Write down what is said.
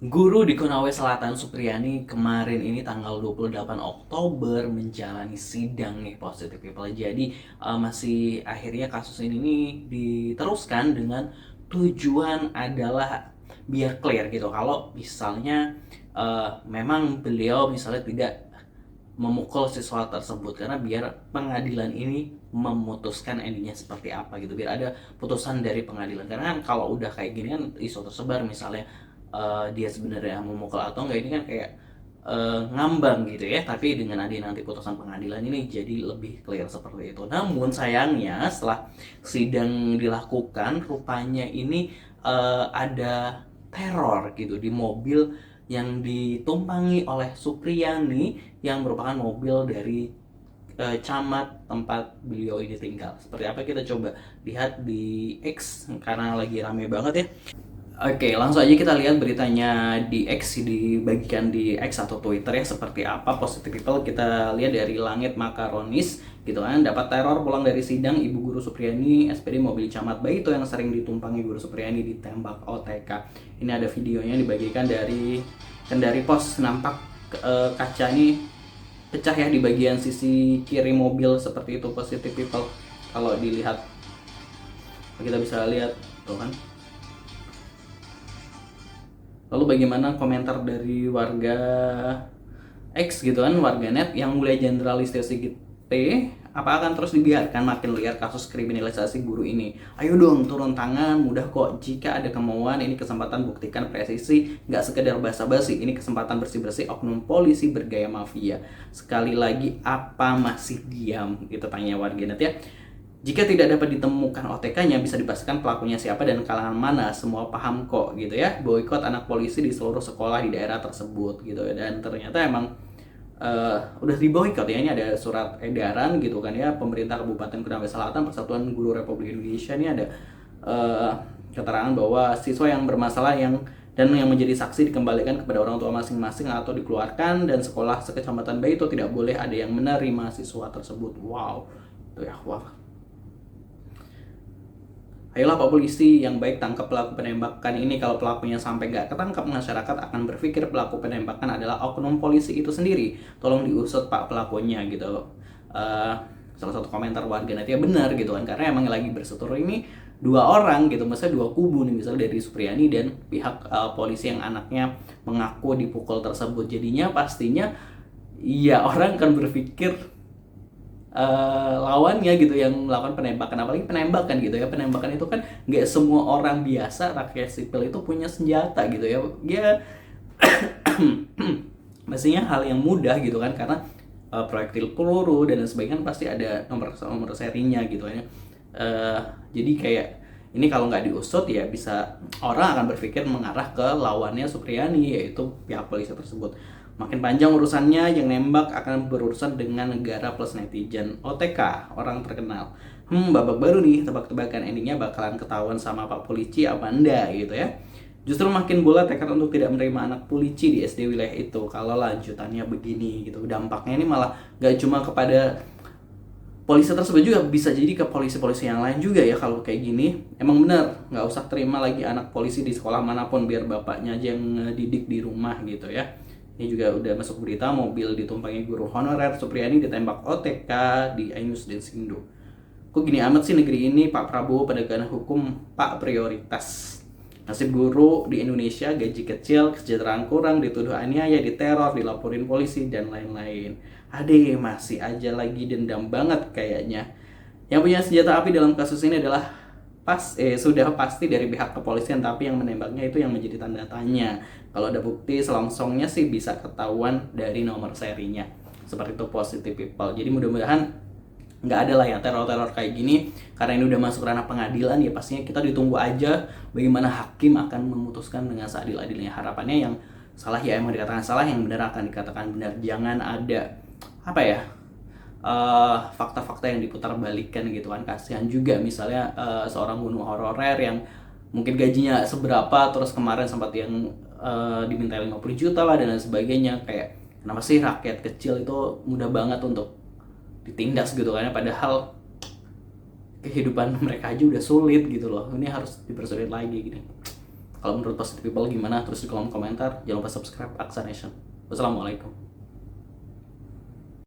Guru di Konawe Selatan Supriyani kemarin ini tanggal 28 Oktober menjalani sidang nih positive people. Jadi masih akhirnya kasus ini nih diteruskan dengan tujuan adalah biar clear gitu. Kalau misalnya memang beliau misalnya tidak memukul siswa tersebut, karena biar pengadilan ini memutuskan endingnya seperti apa gitu, biar ada putusan dari pengadilan. Karena kan kalau udah kayak gini kan isu tersebar misalnya dia sebenarnya memukul atau enggak, ini kan kayak ngambang gitu ya. Tapi dengan ada nanti putusan pengadilan ini jadi lebih clear seperti itu. Namun sayangnya setelah sidang dilakukan, rupanya ini ada teror gitu di mobil yang ditumpangi oleh Supriyani, yang merupakan mobil dari camat tempat beliau ini tinggal. Seperti apa kita coba lihat di X karena lagi rame banget ya. Oke, langsung aja kita lihat beritanya di X, dibagikan di X atau Twitter ya, seperti apa positive people. Kita lihat dari Langit Makaronis gitu kan, dapat teror pulang dari sidang Ibu Guru Supriyani, SPD mobil camat Baito yang sering ditumpangi Guru Supriyani ditembak OTK. Ini ada videonya dibagikan dari Kendari Pos, nampak kaca ini pecah ya di bagian sisi kiri mobil, seperti itu positive people. Kalau dilihat kita bisa lihat tuh kan. Lalu bagaimana komentar dari warga X gitu kan, warganet yang mulai generalistis Sigit P, apa akan terus dibiarkan makin liar kasus kriminalisasi guru ini? Ayo dong turun tangan, mudah kok. Jika ada kemauan, ini kesempatan buktikan presisi, nggak sekedar basa-basi. Ini kesempatan bersih-bersih oknum polisi bergaya mafia. Sekali lagi, apa masih diam? Gitu tanya warganet ya. Jika tidak dapat ditemukan OTK-nya, bisa dipastikan pelakunya siapa dan kalangan mana. Semua paham kok gitu ya. Boikot anak polisi di seluruh sekolah di daerah tersebut gitu ya. Dan ternyata emang udah diboikot ya. Ini ada surat edaran gitu kan ya. Pemerintah Kabupaten Konawe Selatan, Persatuan Guru Republik Indonesia, ini ada keterangan bahwa siswa yang bermasalah dan yang menjadi saksi dikembalikan kepada orang tua masing-masing atau dikeluarkan, dan sekolah sekecamatan Baito tidak boleh ada yang menerima siswa tersebut. Wow, itu ya, wah. Ayolah Pak Polisi yang baik, tangkap pelaku penembakan ini. Kalau pelakunya sampai nggak ketangkap, masyarakat akan berpikir pelaku penembakan adalah oknum polisi itu sendiri. Tolong diusut Pak pelakunya gitu. Uh, Salah satu komentar warganet ya benar gitu kan, karena emang lagi berseteru ini dua orang gitu, maksudnya dua kubu nih, misalnya dari Supriyani dan pihak polisi yang anaknya mengaku dipukul tersebut. Jadinya pastinya ya orang akan berpikir lawannya gitu yang melakukan penembakan, apalagi penembakan gitu ya. Penembakan itu kan nggak semua orang biasa, rakyat sipil itu punya senjata gitu ya. Ya mestinya hal yang mudah gitu kan, karena proyektil peluru dan sebagainya kan pasti ada nomor serinya gitu ya. Jadi kayak ini kalau nggak diusut ya bisa orang akan berpikir mengarah ke lawannya Supriyani, yaitu pihak polisi tersebut. Makin panjang urusannya, yang nembak akan berurusan dengan negara plus netizen. OTK, orang terkenal. Babak baru nih, tebak-tebakan endingnya bakalan ketahuan sama Pak Polisi apa enggak gitu ya. Justru makin bulat tekad untuk tidak menerima anak polisi di SD wilayah itu kalau lanjutannya begini gitu. Dampaknya ini malah gak cuma kepada polisi tersebut, juga bisa jadi ke polisi-polisi yang lain juga ya. Kalau kayak gini emang bener nggak usah terima lagi anak polisi di sekolah manapun, biar bapaknya aja yang didik di rumah gitu ya. Ini juga udah masuk berita, mobil ditumpangi guru honorer Supriyani ditembak OTK di Ainus dan Sindo. Kok gini amat sih negeri ini? Pak Prabowo penegakan hukum Pak prioritas. Nasib guru di Indonesia, gaji kecil, kesejahteraan kurang, dituduh aniaya, diteror, dilaporin polisi, dan lain-lain. Ade masih aja lagi dendam banget kayaknya. Yang punya senjata api dalam kasus ini adalah sudah pasti dari pihak kepolisian, tapi yang menembaknya itu yang menjadi tanda tanya. Kalau ada bukti selongsongnya sih bisa ketahuan dari nomor serinya. Seperti itu positive people. Jadi mudah-mudahan nggak ada lah ya teror-teror kayak gini, karena ini udah masuk ranah pengadilan ya. Pastinya kita ditunggu aja bagaimana hakim akan memutuskan dengan seadil-adilnya. Harapannya yang salah ya emang dikatakan salah, yang benar akan dikatakan benar. Jangan ada apa ya, fakta-fakta yang diputar balikan gitu kan. Kasihan juga misalnya seorang guru honorer yang mungkin gajinya seberapa, terus kemarin sempat yang diminta 50 juta lah dan lain sebagainya. Kayak kenapa sih rakyat kecil itu mudah banget untuk ditindas gitu kan ya, padahal kehidupan mereka aja udah sulit gitu loh. Ini harus dipersulit lagi gini. Kalau menurut positive people gimana? Terus di kolom komentar. Jangan lupa subscribe Aksa Nation. Wassalamualaikum.